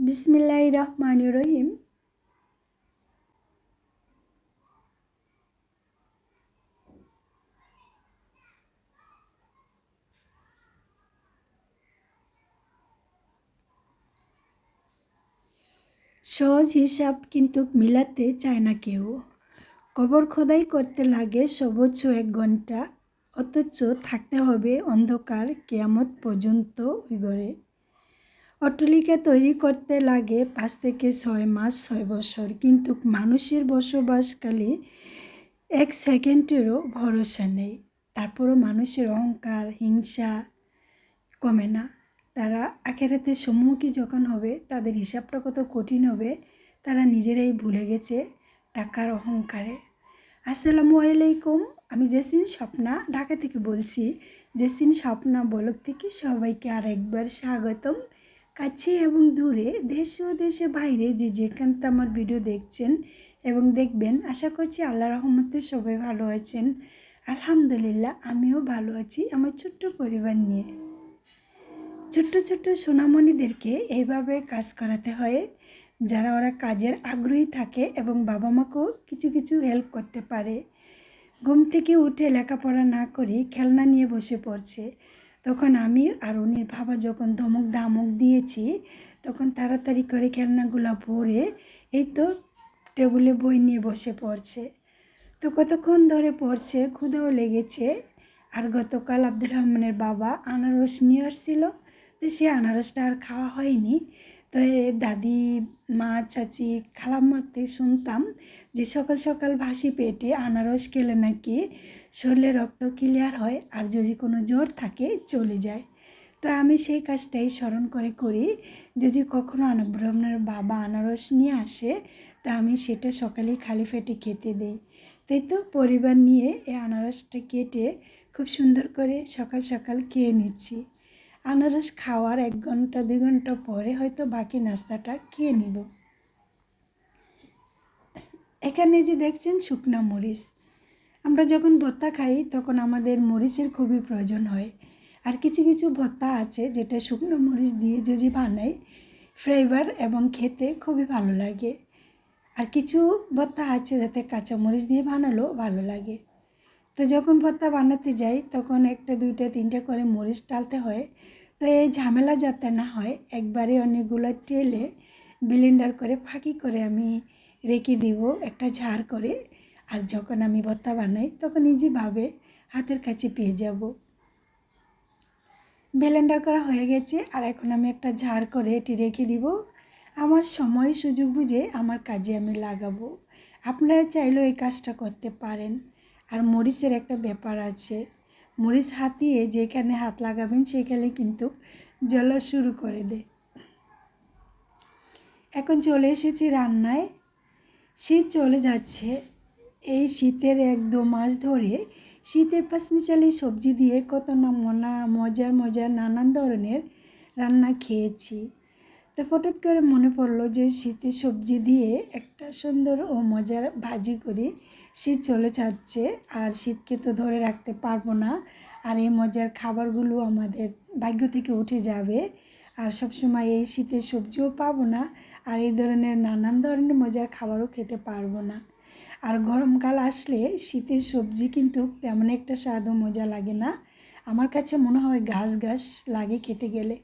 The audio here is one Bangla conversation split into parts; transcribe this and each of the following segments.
বিসমিল্লাহির রহমানির রহিম। সহজ হিসাব কিন্তু মিলাতে চায় না কেউ। কবর খোদাই করতে লাগে সর্বোচ্চ 1 ঘন্টা, অথচ থাকতে হবে অন্ধকার কিয়ামত পর্যন্ত ওই ঘরে। অট্টালিকা তৈরি করতে লাগে 5 থেকে 6 মাস, 6 বছর, কিন্তু মানুষের বসবাসকালে 1 সেকেন্ডেরও ভরসা নেই। তারপরও মানুষের অহংকার, হিংসা কমে না। তারা আখেরাতের সম্মুখী যখন হবে তাদের হিসাবটা কত কঠিন হবে তারা নিজেরাই ভুলে গেছে টাকার অহংকারে। আসসালামু আলাইকুম, আমি জেসিন স্বপ্না ঢাকা থেকে বলছি। জেসিন স্বপ্না ব্লগ থেকে সবাইকে আরেকবার স্বাগতম। কাছে এবং দূরে, দেশ ও দেশের বাইরে যে যেখানতে আমার ভিডিও দেখছেন এবং দেখবেন, আশা করছি আল্লাহর রহমতে সবাই ভালো আছেন। আলহামদুলিল্লাহ, আমিও ভালো আছি আমার ছোট্ট পরিবার নিয়ে। ছোট্ট ছোট্ট সোনামণিদেরকে এইভাবে কাজ করাতে হয় যারা ওরা কাজের আগ্রহী থাকে এবং বাবা মাকেও কিছু কিছু হেল্প করতে পারে। ঘুম থেকে উঠে লেখাপড়া না করে খেলনা নিয়ে বসে পড়ছে। তখন আমি আর উনির বাবা যখন ধমক দামক দিয়েছি, তখন তাড়াতাড়ি করে খেলনাগুলো ভরে এই তো টেবিলে বই নিয়ে বসে পড়ছে। তো কতক্ষণ ধরে পড়ছে, ক্ষুধাও লেগেছে। আর গতকাল আব্দুর রহমানের বাবা আনারস নিয়ে আসছিল, তো সে আনারসটা আর খাওয়া হয়নি। তো দাদি, মা, চাচি, খালাম্মাতে শুনতাম যে সকাল সকাল ভাসি পেটে আনারস খেলে নাকি শরীরে রক্ত ক্লিয়ার হয় আর যদি কোনো জ্বর থাকে চলে যায়। তো আমি সেই কাজটাই স্মরণ করে করি। যদি কখনো আব্দুর রহমানের বাবা আনারস নিয়ে আসে তা আমি সেটা সকালেই খালি পেটে খেতে দিই। তাই তো পরিবার নিয়ে এই আনারসটা কেটে খুব সুন্দর করে সকাল সকাল খেয়ে নিচ্ছি। আনারস খাওয়ার 1 ঘন্টা 2 ঘন্টা পরে হয়তো বাকি নাস্তাটা খেয়ে নিব। এখানে যে দেখছেন শুকনা মরিচ, আমরা যখন ভর্তা খাই তখন আমাদের মরিচের খুবই প্রয়োজন হয়। আর কিছু কিছু ভর্তা আছে যেটা শুকনো মরিচ দিয়ে যদি বানাই, ফ্লেভার এবং খেতে খুবই ভালো লাগে। আর কিছু ভর্তা আছে যাতে কাঁচা মরিচ দিয়ে বানালেও ভালো লাগে। তো যখন ভর্তা বানাতে যাই তখন 1টা 2টা 3টা করে মরিচ ডালতে হয়। তো এই ঝামেলা যাতে না হয়, একবারে অনেকগুলো টেলে ব্লেন্ডার করে ফাঁকি করে আমি রেখে দিব একটা ঝাড় করে। আর যখন আমি ভর্তা বানাই তখন ইজিভাবে হাতের কাছে পেয়ে যাব। ব্লেন্ডার করা হয়ে গেছে, আর এখন আমি একটা ঝাড় করে এটি রেখে দিব। আমার সময় সুযোগ বুঝে আমার কাজে আমি লাগাবো। আপনারা চাইলেও এই কাজটা করতে পারেন। আর মরিচের একটা ব্যাপার আছে, মরিচ হাতিয়ে যেখানে হাত লাগাবেন সেখানে কিন্তু জ্বলা শুরু করে দেয়। এখন চলে এসেছি রান্নায়। শীত চলে যাচ্ছে। এই শীতের 1-2 মাস ধরে শীতের পাঁচমিশালি সবজি দিয়ে কত না মজার মজার নানান ধরনের রান্না খেয়েছি। তো হঠাৎ করে মনে পড়লো যে শীতের সবজি দিয়ে একটা সুন্দর ও মজার ভাজি করি। শীত চলে যাচ্ছে আর শীতকে তো ধরে রাখতে পারবো না, আর এই মজার খাবারগুলো আমাদের ভাগ্য থেকে উঠে যাবে। আর সবসময় এই শীতের সবজিও পাবো না, আর এই ধরনের নানান ধরনের মজার খাবারও খেতে পারবো না। আর গরমকাল আসলে শীতের সবজি কিন্তু তেমন একটা স্বাদ ও মজা লাগে না, আমার কাছে মনে হয় ঘাস ঘাস লাগে খেতে গেলে।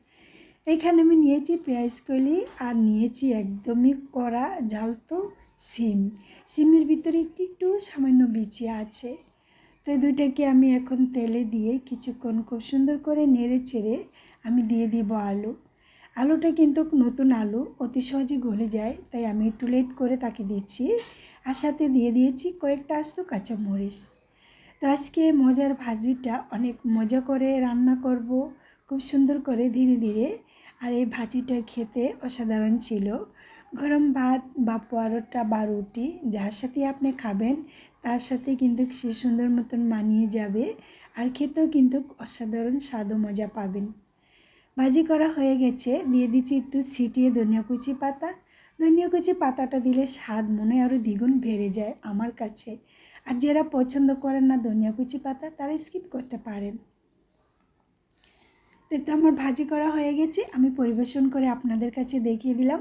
এখানে আমি নিয়েছি পেঁয়াজ কলি আর নিয়েছি একদমই কড়া ঝালতো সিমের ভিতরে একটু একটু সামান্য বিচি আছে। তো এই দুইটাকে আমি এখন তেলে দিয়ে কিছুক্ষণ খুব সুন্দর করে নেড়ে চেড়ে আমি দিয়ে দিব আলুটা কিন্তু নতুন আলু, অতি সহজে গলে যায়, তাই আমি একটু লেট করে তাকে দিচ্ছি। আর সাথে দিয়ে দিয়েছি কয়েকটা আস্ত কাঁচামরিচ। তো আজকে মজার ভাজিটা অনেক মজা করে রান্না করব, খুব সুন্দর করে ধীরে ধীরে। আর এই ভাজিটা খেতে অসাধারণ ছিল। গরম ভাত বা পরোটা বা রুটি যার সাথে আপনি খাবেন তার সাথে কিন্তু সে সুন্দর মতন মানিয়ে যাবে, আর খেতেও কিন্তু অসাধারণ স্বাদ ও মজা পাবেন। ভাজি করা হয়ে গেছে, দিয়ে দিচ্ছি একটু ছিটিয়ে ধনিয়া কুচি পাতা। ধনিয়া কুচি পাতাটা দিলে স্বাদ মনে আরও দ্বিগুণ বেড়ে যায় আমার কাছে। আর যারা পছন্দ করেন না ধনিয়া কুচি পাতা তারা স্কিপ করতে পারেন। তো আমার ভাজি করা হয়ে গেছে, আমি পরিবেশন করে আপনাদের কাছে দেখিয়ে দিলাম।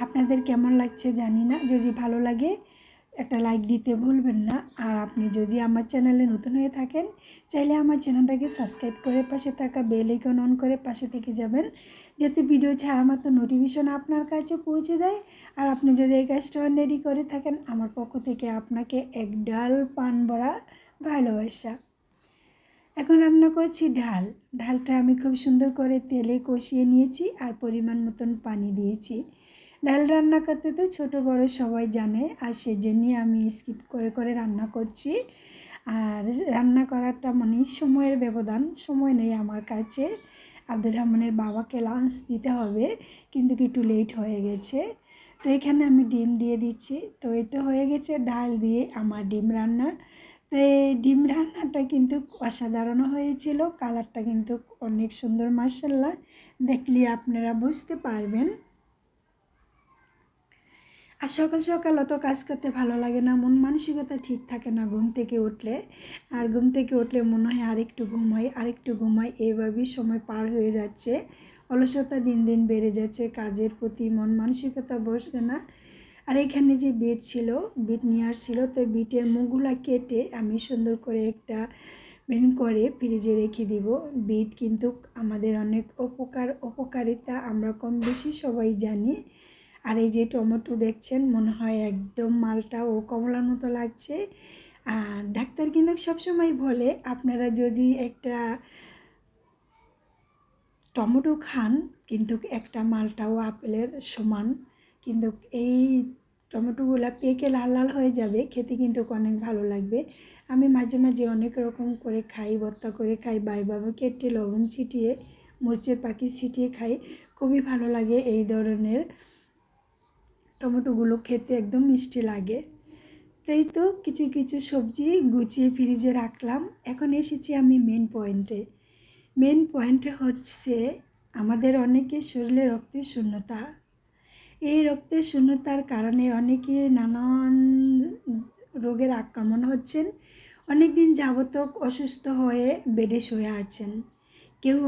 আপনাদের কেমন লাগছে জানি না, যদি ভালো লাগে একটা লাইক দিতে ভুলবেন না। আর আপনি যদি আমার চ্যানেলে নতুন হয়ে থাকেন, চাইলে আমার চ্যানেলটাকে সাবস্ক্রাইব করে পাশে থাকা বেল আইকন অন করে পাশে থেকে যাবেন, যাতে ভিডিও ছাড়া মাত্র নোটিফিকেশন আপনার কাছে পৌঁছে যায়। আর আপনি যদি এই কাজটা অলরেডি করে থাকেন, আমার পক্ষ থেকে আপনাকে এক ডাল পান ভরা ভালোবাসা। এখন রান্না করছি ডালটা আমি খুব সুন্দর করে তেলে কষিয়ে নিয়েছি আর পরিমাণ মতন পানি দিয়েছি। ডাল রান্না করতে তো ছোটো বড়ো সবাই জানে, আর সেজন্যই আমি স্কিপ করে করে রান্না করছি। আর রান্না করাটা মানে সময়ের ব্যবধান, সময় নেই আমার কাছে। আব্দুর রহমানের বাবাকে লাঞ্চ দিতে হবে, কিন্তু একটু লেট হয়ে গেছে। তো এখানে আমি ডিম দিয়ে দিচ্ছি। তো এই তো হয়ে গেছে ডাল দিয়ে আমার ডিম রান্না। তো এই ডিম রান্নাটা কিন্তু অসাধারণ হয়েছিল, কালারটা কিন্তু অনেক সুন্দর, মাশাআল্লাহ, দেখলে আপনারা বুঝতে পারবেন। আর সকাল সকাল অত কাজ করতে ভালো লাগে না, মন মানসিকতা ঠিক থাকে না ঘুম থেকে উঠলে। আর ঘুম থেকে উঠলে মনে হয় আরেকটু ঘুমাই, এইভাবেই সময় পার হয়ে যাচ্ছে। অলসতা দিন দিন বেড়ে যাচ্ছে, কাজের প্রতি মন মানসিকতা বসছে না। আর এখানে যে বিট নিয়ে আসছিলো, তো বিটের মুখগুলা কেটে আমি সুন্দর করে একটা ব্লেন্ড করে ফ্রিজে রেখে দিব। বিট কিন্তু আমাদের অনেক উপকারিতা আমরা কম বেশি সবাই জানি। আর এই যে টমেটো দেখছেন, মনে হয় একদম মালটা ও কমলার মতো লাগছে। আর ডাক্তার কিন্তু সবসময় বলে আপনারা যদি একটা টমেটো খান, কিন্তু একটা মালটা ও আপেলের সমান, কিন্তু এই টমেটোগুলো পেকে লাল লাল হয়ে যাবে, খেতে কিন্তু অনেক ভালো লাগবে। আমি মাঝে মাঝে অনেক রকম করে খাই, ভর্তা করে খাই, বাইভাবে কেটে লবণ ছিটিয়ে, মরিচের পাখি ছিটিয়ে খাই, খুবই ভালো লাগে। এই ধরনের টমেটোগুলো খেতে একদম মিষ্টি লাগে। তাই তো কিছু কিছু সবজি গুছিয়ে ফ্রিজে রাখলাম। এখন এসেছি আমি মেন পয়েন্টে হচ্ছে আমাদের অনেকের শরীরে রক্তের শূন্যতা। এই রক্তের শূন্যতার কারণে অনেকে নানান রোগের আক্রমণ হচ্ছেন, অনেক দিন যাবত অসুস্থ হয়ে বেডে শুয়ে আছেন। কেউ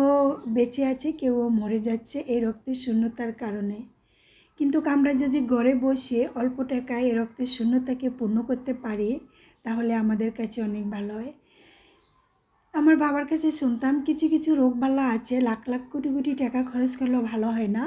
বেঁচে আছে, কেউ মরে যাচ্ছে এই রক্তের শূন্যতার কারণে। কিন্তু আমরা যদি ঘরে বসে অল্প টাকায় এই রক্তের শূন্যতাকে পূর্ণ করতে পারি, তাহলে আমাদের কাছে অনেক ভালো হয়। আমার বাবার কাছে শুনতাম কিছু কিছু রোগবালা আছে লাখ লাখ কোটি কোটি টাকা খরচ করলেও ভালো হয় না,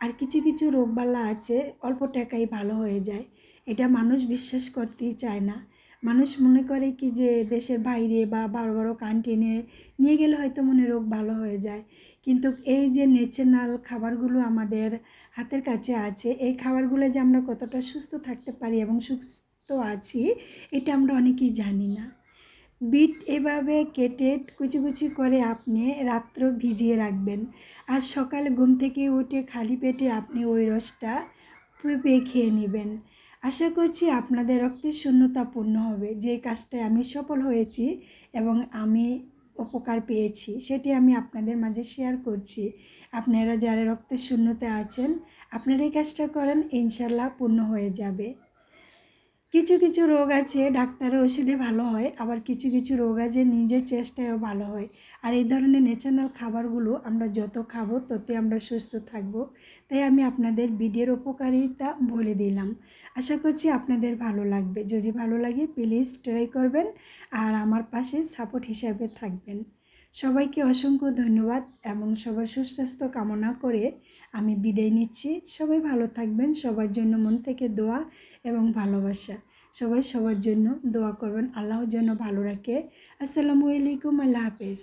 আর কিছু কিছু রোগবালা আছে অল্প টাকায় ভালো হয়ে যায়। এটা মানুষ বিশ্বাস করতেই চায় না। মানুষ মনে করে কি যে দেশের বাইরে বা বড় বড় কান্ট্রিনে নিয়ে গেলে হয়তো মনে রোগ ভালো হয়ে যায়। কিন্তু এই যে ন্যাচারাল খাবারগুলো আমাদের হাতের কাছে আছে, এই খাবারগুলো যে আমরা কতটা সুস্থ থাকতে পারি এবং সুস্থ আছি, এটা আমরা অনেকেই জানি না। বিট এভাবে কেটে কুচি কুচি করে আপনি রাত্র ভিজিয়ে রাখবেন, আর সকালে ঘুম থেকে উঠে খালি পেটে আপনি ওই রসটা পেয়ে খেয়ে নেবেন। আশা করছি আপনাদের রক্তের শূন্যতা পূর্ণ হবে। যে কাজটায় আমি সফল হয়েছি এবং আমি উপকার পেয়েছি, সেটি আমি আপনাদের মাঝে শেয়ার করছি। আপনারা যারা রক্তের শূন্যতা আছেন, আপনারা এই কাজটা করেন, ইনশাল্লাহ পূর্ণ হয়ে যাবে। কিছু কিছু রোগ আছে ডাক্তারের ওষুধে ভালো হয়, আবার কিছু কিছু রোগ আছে নিজের চেষ্টায়ও ভালো হয়। আর এই ধরনের ন্যাচারাল খাবারগুলো আমরা যত খাবো ততই আমরা সুস্থ থাকব। তাই আমি আপনাদের ভিডিওর উপকারিতা বলে দিলাম। আশা করছি আপনাদের ভালো লাগবে। যদি ভালো লাগে প্লিজ ট্রাই করবেন আর আমার পাশে সাপোর্ট হিসাবে থাকবেন। সবাইকে অসংখ্য ধন্যবাদ এবং সবার সুস্বাস্থ্য কামনা করে আমি বিদায় নিচ্ছি। সবাই ভালো থাকবেন, সবার জন্য মন থেকে দোয়া এবং ভালোবাসা। সবাই সবার জন্য দোয়া করবেন, আল্লাহ যেন ভালো রাখে। আসসালামু আলাইকুম, আল্লাহ হাফেজ।